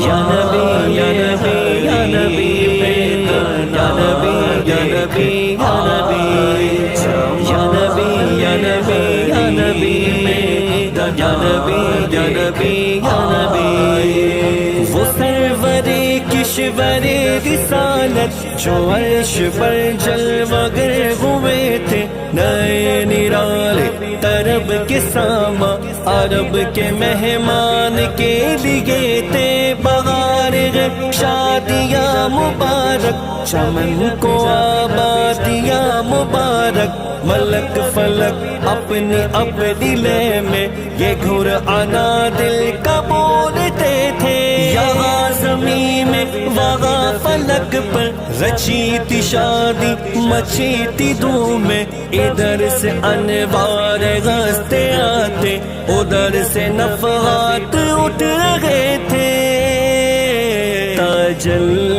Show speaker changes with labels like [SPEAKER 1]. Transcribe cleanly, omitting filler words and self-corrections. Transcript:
[SPEAKER 1] یا نبی یا نبی یا نبی یا نبی یا نبی یا نبی یا نبی یا نبی یا نبی یا نبی یا نبی یا نبی وہ سرور کشور رسالت جو عرش پر جلوہ گر ہوئے تھے، نئے نرالے طرب کے ساما عرب کے مہمان کے لیے تھے، بہار شادیاں مبارک چمن کو آبادیاں مبارک، ملک فلک اپنی اپنی لے میں یہ گھر آنا دل کا بولتے تھے، یہاں زمین میں وہاں فلک پر رچی تھی شادی مچی تھی دھومیں، ادھر سے انوار ہنستے آتے ادھر سے نفحات اٹھ رہے تھے، تاجل